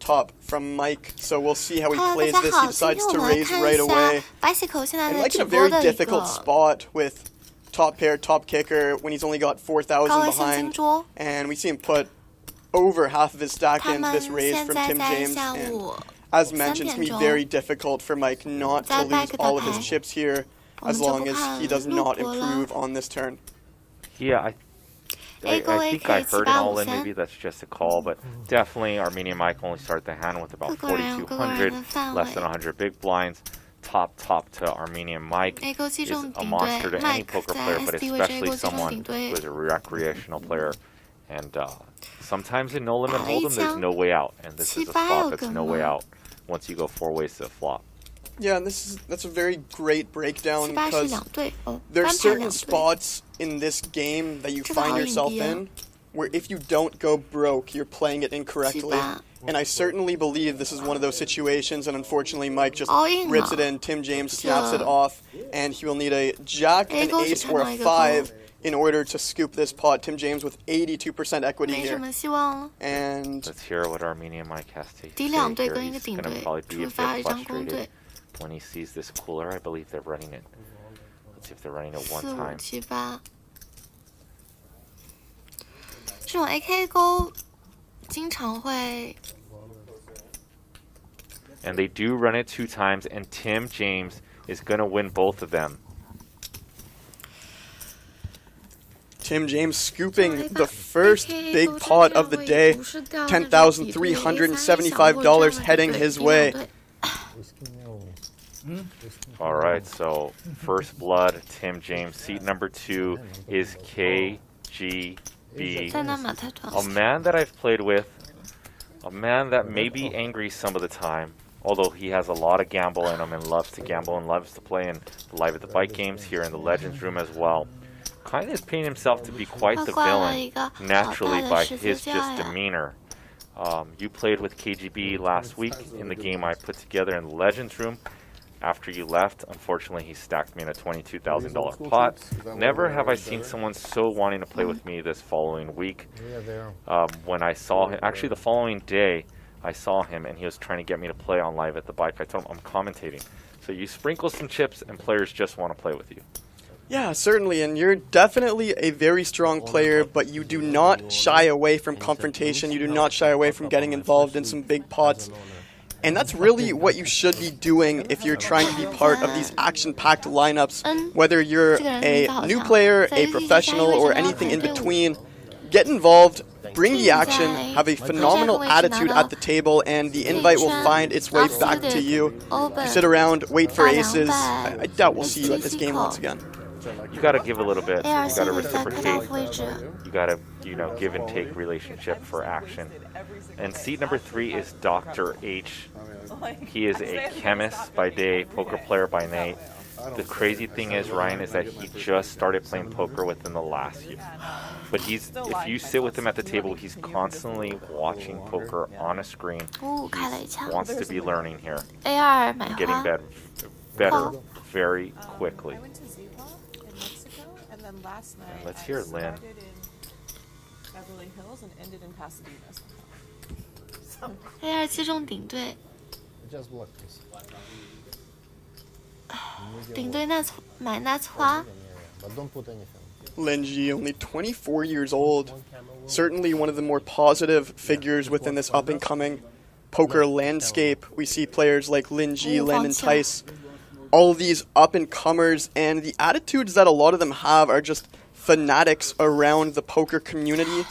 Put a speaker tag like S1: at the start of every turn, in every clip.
S1: top from Mike, so we'll see how he plays this. He decides to raise right away. And Mike in a very difficult spot with top pair, top kicker when he's only got 4,000 behind. And we see him put over half of his stack into this raise from Tim James. And as mentioned, it's going to be very difficult for Mike not to lose all of his chips here as long as he does not improve on this turn.
S2: Yeah, I think I heard an all-in, maybe that's just a call, but definitely Armenian Mike only started the hand with about 4,200, less than 100 big blinds. Top to Armenian Mike is a monster to any poker player, but especially someone who is a recreational player. And sometimes in no limit hold'em, there's no way out, and this is a spot that's no way out once you go 4 ways to the flop.
S1: Yeah, and that's a very great breakdown because there are certain spots in this game that you find yourself in where if you don't go broke, you're playing it incorrectly. And I certainly believe this is one of those situations, and unfortunately Mike just rips it in. Tim James snaps it off, and he will need a jack, an ace, or a 5 in order to scoop this pot. Tim James with 82% equity here. And
S2: let's hear what Armenian Mike has to say here. He's going to probably be a bit frustrated when he sees this cooler. I believe they're running it. Let's see if they're running it one time.
S3: 这种 AK 勾经常会
S2: And they do run it 2 times, and Tim James is going to win both of them.
S1: Tim James scooping the first big pot of the day, $10,375 heading his way.
S2: Alright, so first blood, Tim James. Seat number 2 is KGB. A man that I've played with, a man that may be angry some of the time, although he has a lot of gamble in him and loves to gamble and loves to play in the Live at the Bike games here in the Legends room as well. Kind of is painting himself to be quite the villain, naturally, by his just demeanor. You played with KGB last week in the game I put together in the Legends room. After you left, unfortunately, he stacked me in a $22,000 pot. Never have I seen someone so wanting to play with me this following week. When I saw him, actually the following day, I saw him and he was trying to get me to play on Live at the Bike. I told him I'm commentating. So you sprinkle some chips and players just want to play with you.
S1: Yeah, certainly, and you're definitely a very strong player, but you do not shy away from confrontation. You do not shy away from getting involved in some big pots. And that's really what you should be doing if you're trying to be part of these action-packed lineups. Whether you're a new player, a professional, or anything in between, get involved, bring the action, have a phenomenal attitude at the table, and the invite will find its way back to you. You sit around, wait for aces. I doubt we'll see you at this game once again.
S2: You gotta give a little bit. You gotta reciprocate. You gotta, give and take relationship for action. And seat number 3 is Dr. H. He is a chemist by day, poker player by night. The crazy thing is, Ryan, is that he just started playing poker within the last year. But if you sit with him at the table, he's constantly watching poker on a screen. He wants to be learning here. Getting better very quickly.
S4: And last night,
S2: let's hear Lynn.
S4: started in Beverly Hills and ended in Pasadena somehow.
S3: A27中顶对，顶对买那花。
S1: Lin Ji, only 24 years old, certainly one of the more positive figures within this up-and-coming poker landscape. We see players like Lin Ji, Landon Tice, all of these up-and-comers, and the attitudes that a lot of them have are just fanatics around the poker community.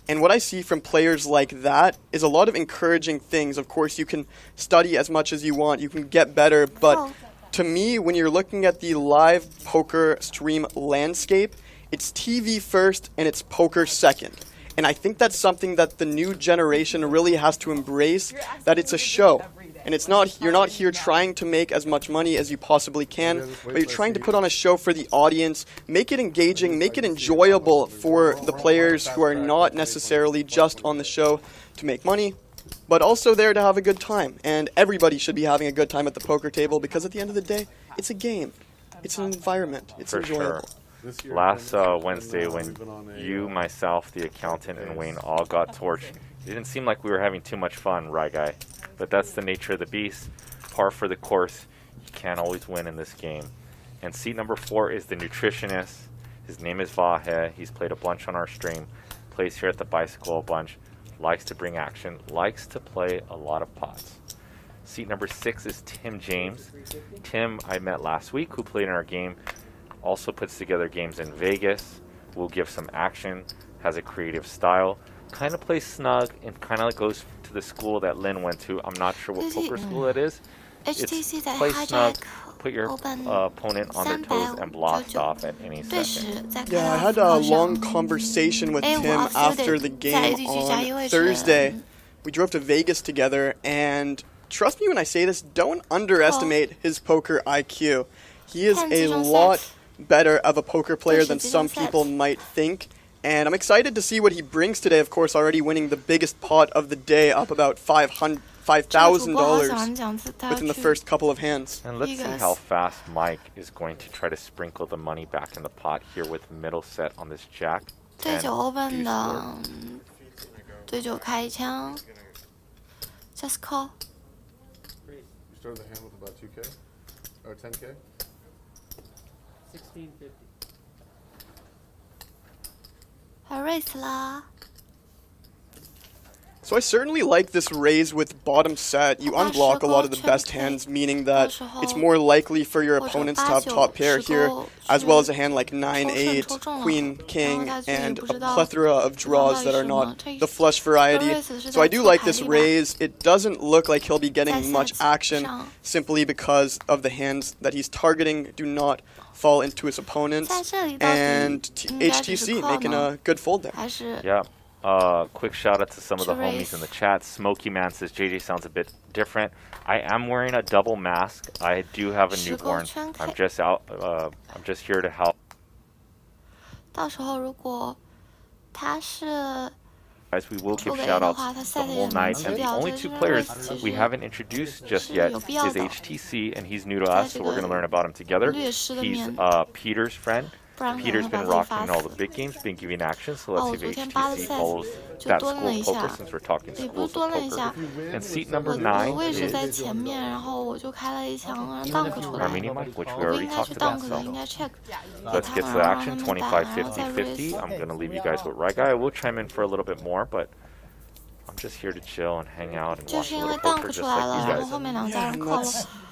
S1: And what I see from players like that is a lot of encouraging things. Of course, you can study as much as you want, you can get better, but to me, when you're looking at the live poker stream landscape, it's TV first and it's poker second. And I think that's something that the new generation really has to embrace, that it's a show. And you're not here trying to make as much money as you possibly can, but you're trying to put on a show for the audience, make it engaging, make it enjoyable for the players who are not necessarily just on the show to make money, but also there to have a good time. And everybody should be having a good time at the poker table, because at the end of the day, it's a game. It's an environment. It's enjoyable.
S2: Sure. Last Wednesday when you, myself, the accountant, and Wayne all got torched, it didn't seem like we were having too much fun, right, guy? But that's the nature of the beast. Par for the course. You can't always win in this game. And seat number 4 is the nutritionist. His name is Vahe. He's played a bunch on our stream. Plays here at the bicycle a bunch. Likes to bring action. Likes to play a lot of pots. Seat number 6 is Tim James. Tim I met last week, who played in our game. Also puts together games in Vegas. Will give some action. Has a creative style. Kind of plays snug and kind of goes to the school that Lynn went to. I'm not sure what poker school that is.
S3: HTC
S2: It's
S3: 在
S2: play snug,
S3: hijack
S2: put your
S3: open
S2: opponent on their toes and blast off at any
S3: 对
S2: second.
S3: 时在
S1: Yeah, I
S3: 开
S1: had
S3: 到
S1: a
S3: 副
S1: long
S3: 考上
S1: conversation with
S3: 哎，
S1: Tim
S3: 我
S1: after the
S3: 在
S1: game
S3: 一局加一
S1: on
S3: 位置
S1: Thursday. We drove to Vegas together, and trust me when I say this, don't underestimate his poker IQ. He is
S3: 看
S1: a
S3: 这种
S1: lot
S3: set
S1: better of a poker player
S3: 对，
S1: than
S3: 是这种
S1: some people
S3: set
S1: might think. And I'm excited to see what he brings today, of course, already winning the biggest pot of the day, up about
S3: 这个主播好喜
S1: $5,000
S3: 欢讲他要
S1: within the
S3: 去
S1: first couple of hands.
S2: And let's see how fast Mike is going to try to sprinkle the money back in the pot here with middle set on this jack.
S3: 对
S2: 10
S3: 酒 open
S2: deuce
S3: 的
S2: board.
S3: 对酒开一枪 just call
S5: You started the hand with about 2K? Or 10K?
S6: 1650.
S3: 还 raise 啦
S1: So I certainly like this raise with bottom set. You unblock a lot of the best hands, meaning that it's more likely for your opponents to have top pair here, as well as a hand like 9-8, Queen, King, and a plethora of draws that are not the flush variety. So I do like this raise. It doesn't look like he'll be getting much action, simply because of the hands that he's targeting do not fall into his opponents. And HTC making a good fold there.
S3: 还是
S2: Yeah. Quick shout out to some of the homies in the chat. Smokey Man says JJ sounds a bit different. I am wearing a double mask. I do have a newborn. I'm just here to help.
S3: 到时候如果他是
S2: Guys, we will give shout outs the whole night. And the only 2 players we haven't introduced just yet is HTC, and he's new to us, so we're going to learn about him together. He's Peter's friend. Peter's been rocking all the big games, been giving action, so let's see if HTC follows that school of poker since we're talking
S3: 也不
S2: schools
S3: 蹲
S2: of
S3: 了一下
S2: poker. And seat number
S3: 我
S2: 9
S3: 位置在
S2: is
S3: 前面，然后我就开了一枪让 dunk 出来
S2: Armenian Mike, which we
S3: 我不
S2: already
S3: 应该
S2: talked
S3: 去
S2: about.
S3: dunk 的，应
S2: So
S3: 该 check
S2: let's get to the action. 25, 50, 50. I'm going to leave you guys with right guy. I will chime in for a little bit more, but I'm just here to chill and hang out and
S3: 就
S2: watch
S3: 是
S2: a
S3: 因为
S2: little
S3: dunk
S2: poker
S3: 出
S2: just
S3: 来了，
S2: like
S3: 然
S2: you
S3: 后
S2: guys.
S3: 后面2家人
S1: And
S3: 扣了，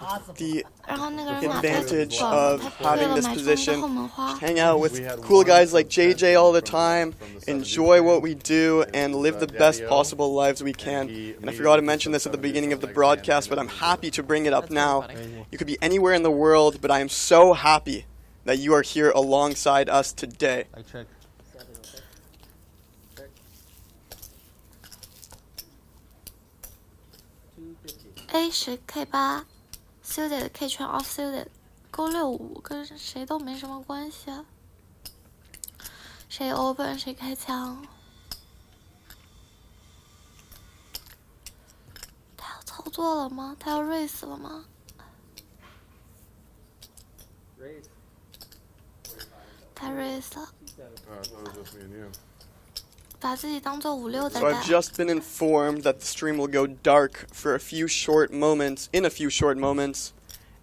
S1: that's the
S3: 然后那个人马他
S1: advantage
S3: 转了，
S1: of
S3: 他退
S1: having
S3: 了
S1: this
S3: 买出一个
S1: position.
S3: 后门花。
S1: Hang out with cool guys like JJ all the time, enjoy what we do, and live the best possible lives we can. And I forgot to mention this at the beginning of the broadcast, but I'm happy to bring it up now. You could be anywhere in the world, but I am so happy that you are here alongside us today.
S6: I check.
S3: A 10 K8 suited K 圈 off suited 勾65跟谁都没什么关系啊，谁 open 谁开枪。他要操作了吗？他要 raise 了吗？
S6: Raise.
S3: 他 raise 了，
S5: I thought it was just me and you.
S3: 把自己当做5-6在
S1: So
S3: 打
S1: I've。just been informed that the stream will go dark for a few short moments,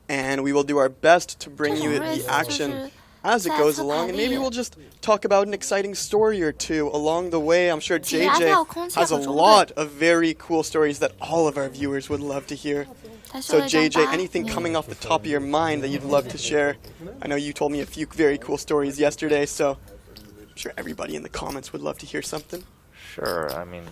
S1: and we will do our best to bring
S3: 这
S1: you
S3: 种
S1: the
S3: raise 就
S1: action
S3: 是
S1: as it
S3: 在
S1: goes
S3: 测
S1: along,
S3: 牌
S1: and maybe
S3: 力
S1: we'll just talk about an exciting story or two along the way. I'm sure
S3: 挤压掉
S1: JJ
S3: 空气
S1: has a
S3: 和中
S1: lot of very cool stories that all of our viewers would love to hear.
S3: 他秀
S1: So
S3: 了一张
S1: JJ,
S3: 8
S1: anything coming off the top of your mind that you'd love to share? I know you told me a few very cool stories yesterday, so I'm sure everybody in the comments would love to hear something.
S2: Sure, I mean,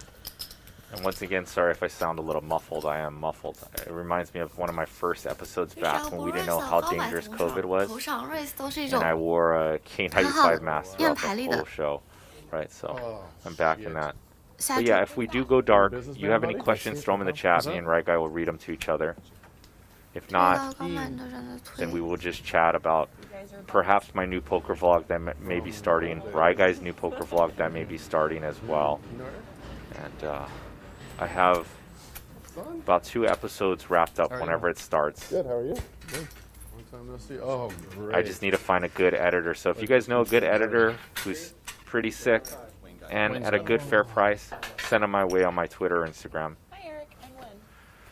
S2: and once again, sorry if I sound a little muffled. I am muffled. It reminds me of one of my first episodes
S3: 为啥
S2: back
S3: 不
S2: when we didn't
S3: raise
S2: know
S3: 啊
S2: how
S3: 高买
S2: dangerous
S3: 头
S2: COVID
S3: 上
S2: was,
S3: 头上 raise 都是一
S2: and
S3: 种
S2: I wore a K95 mask throughout the
S3: 验牌力的
S2: whole show, right? So
S5: Oh,
S2: I'm back in
S5: shit.
S2: that.
S3: 下
S2: But
S3: 注
S2: yeah, if we do go dark,
S5: Businessman
S2: you have any
S5: buddy?
S2: questions, throw them in the chat. Me and Right Guy will read them to each other. If
S3: 这个
S2: not,
S3: 刚买的人的
S2: then
S3: 推
S2: we will just chat about perhaps my new poker vlog that may be starting, Right Guy's new poker vlog that may be starting as well. And I have about 2 episodes wrapped up whenever it starts.
S5: Good, how are you? Good. Long time no see. Oh, great.
S2: I just need to find a good editor. So if you guys know a good editor who's pretty sick and at a good fair price, send them my way on my Twitter or Instagram.
S4: Hi, Eric and Lynn.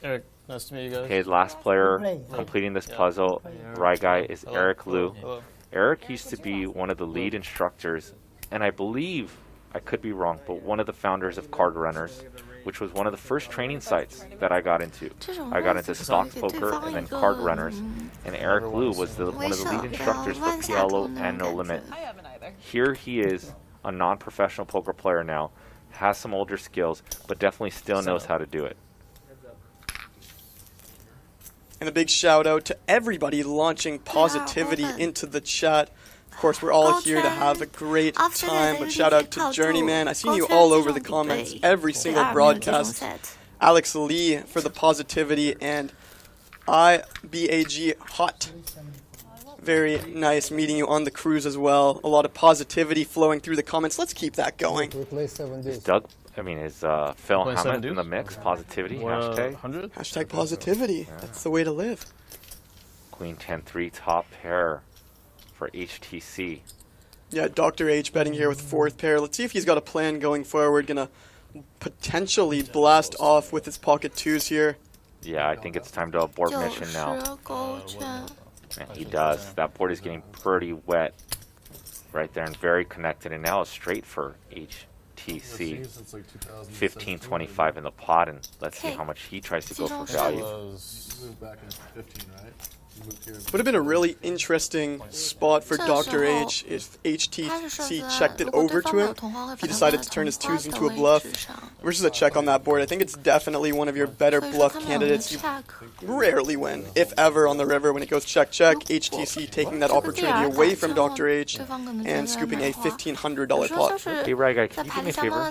S6: Eric, nice to meet you guys.
S2: Okay, last player completing this puzzle, Right Guy, is Eric Liu.
S6: Hello.
S2: Eric used to be one of the lead instructors, and I believe, I could be wrong, but one of the founders of Card Runners, which was one of the first training sites that I got into. I got into stock poker and then Card Runners, and Eric Liu was one of the lead instructors for PLO and No Limit.
S4: I haven't either.
S2: Here he is, a non-professional poker player now, has some older skills, but definitely still knows how to do it.
S1: And a big shout out to everybody launching positivity into the chat. Of course, we're all here to have a great time, but shout out to Journeyman. I've seen you all over the comments, every single broadcast. Alex Lee for the positivity, and IBAG Hot. Very nice meeting you on the cruise as well. A lot of positivity flowing through the comments. Let's keep that going.
S2: Is Phil Hammond in the mix? Positivity, hashtag?
S6: 100?
S1: Hashtag positivity. That's the way to live.
S2: Queen 10-3 top pair for HTC.
S1: Yeah, Dr. H betting here with fourth pair. Let's see if he's got a plan going forward. Gonna potentially blast off with his pocket twos here.
S2: Yeah, I think it's time to abort mission now. And he does. That board is getting pretty wet right there and very connected. And now it's straight for HTC. 15.25 in the pot, and let's see how much he tries to go for value.
S5: Moved back in 15, right? You moved here.
S1: Would have been a really interesting spot for Dr. H if HTC checked it over to him. If he decided to turn his twos into a bluff versus a check on that board. I think it's definitely one of your better bluff candidates. You rarely win, if ever, on the river when it goes check check. HTC taking that opportunity away from Dr. H and scooping a $1,500 pot.
S2: Hey, Right Guy, can you do me a favor?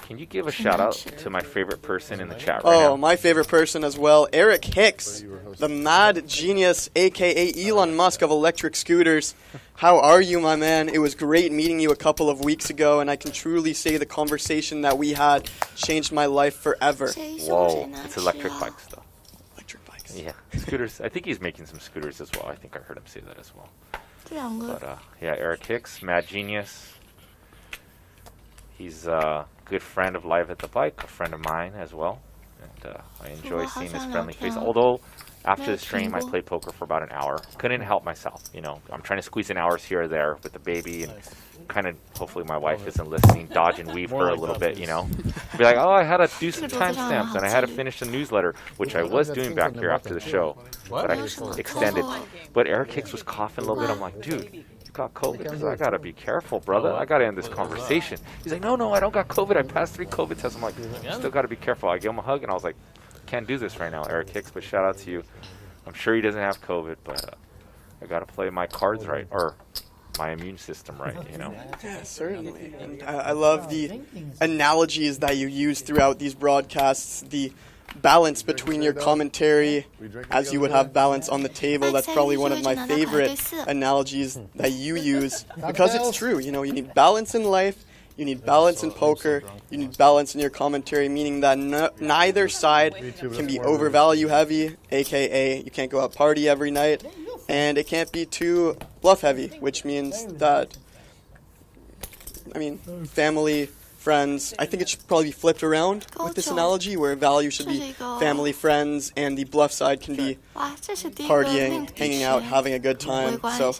S2: Can you give a shout out to my favorite person in the chat right now?
S1: Oh, my favorite person as well, Eric Hicks, the mad genius, aka Elon Musk of electric scooters. How are you, my man? It was great meeting you a couple of weeks ago, and I can truly say the conversation that we had changed my life forever.
S2: Whoa, it's electric bikes though.
S1: Electric bikes.
S2: Yeah, scooters. I think he's making some scooters as well. I think I heard him say that as well. But yeah, Eric Hicks, mad genius. He's a good friend of Live at the Bike, a friend of mine as well. And I enjoy seeing his friendly face. Although, after the stream, I played poker for about an hour. Couldn't help myself, you know. I'm trying to squeeze in hours here or there with the baby, and kind of, hopefully my wife isn't listening, dodge and weave her a little bit, you know. Be like, oh, I had to do some timestamps, and I had to finish the newsletter, which I was doing back here after the show, but I extended. But Eric Hicks was coughing a little bit. I'm like, dude, you got COVID? He's like, I gotta be careful, brother. I gotta end this conversation. He's like, no, I don't got COVID. I passed 3 COVID tests. I'm like, still gotta be careful. I gave him a hug, and I was like, can't do this right now, Eric Hicks, but shout out to you. I'm sure he doesn't have COVID, but I gotta play my cards right, or my immune system right, you know.
S1: Yeah, certainly. And I love the analogies that you use throughout these broadcasts, the balance between your commentary, as you would have balance on the table. That's probably one of my favorite analogies that you use, because it's true. You know, you need balance in life, you need balance in poker, you need balance in your commentary, meaning that neither side can be overvalue heavy, aka you can't go out party every night, and it can't be too bluff heavy, which means that, I mean, family, friends, I think it should probably be flipped around with this analogy, where value should be family, friends, and the bluff side can be partying, hanging out, having a good time. So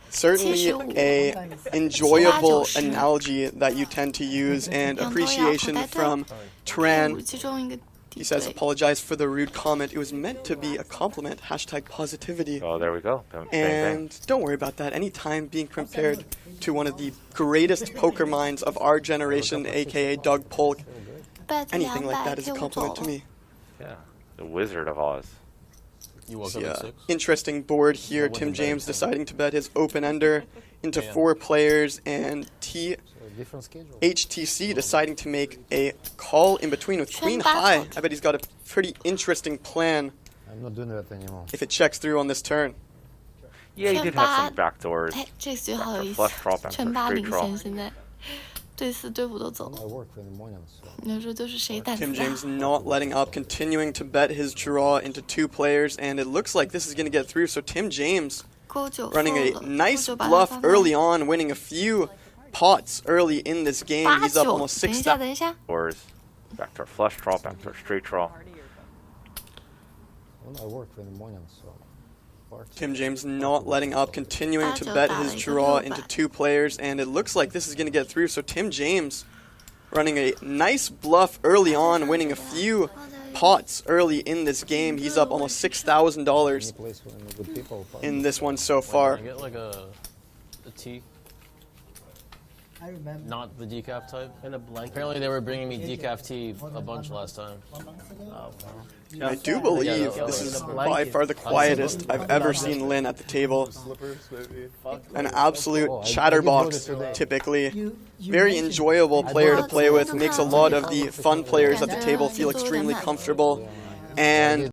S1: certainly a enjoyable analogy that you tend to use, and appreciation from Tran. He says, apologize for the rude comment. It was meant to be a compliment. Hashtag positivity.
S2: Oh, there we go. Bang,
S1: and
S2: bang.
S1: Don't worry about that. Anytime being compared to one of the greatest poker minds of our generation, aka Doug Polk, anything like that is a compliment to me.
S2: Yeah, the Wizard of Oz.
S1: Interesting board here. Tim James deciding to bet his open-ender into 4 players, and HTC deciding to make a call in between with Queen High. I bet he's got a pretty interesting plan.
S7: I'm not doing that anymore.
S1: If it checks through on this turn.
S2: Yeah, he did have some backdoors. Flush draw, backdoor, straight draw.
S3: 对4对5都走了。有时候就是谁胆子
S1: Tim
S3: 大。
S1: James not letting up, continuing to bet his draw into 2 players, and it looks like this is going to get through. So Tim James
S3: 勾9
S1: running a
S3: 了
S1: nice
S3: 勾9把它
S1: bluff
S3: 翻盘
S1: early on, winning a few pots early in this game.
S3: 8
S1: He's up
S3: 9
S1: almost
S3: 等一
S1: 6,000.
S3: 下，等一下，
S2: Scores. Back to our flush draw, back to our straight draw.
S1: Tim James not letting up, continuing to
S3: 8
S1: bet
S3: 打了
S1: his
S3: 一个
S1: draw
S3: 600
S1: into 2 players, and it looks like this is going to get through. So Tim James running a nice bluff early on, winning a few pots early in this game. He's up almost $6,000 in this one so far.
S6: Can I get like a T?
S7: I remember.
S6: Not the decaf type.
S7: And a blanket.
S6: Apparently they were bringing me decaf tea a bunch last time.
S7: 1 month ago.
S6: Oh, wow.
S1: I do believe this is by far the quietest I've ever seen Lin at the table.
S5: Slippers, maybe.
S1: An absolute chatterbox, typically. Very enjoyable player to play with, makes a lot of the fun players at the table feel extremely comfortable. And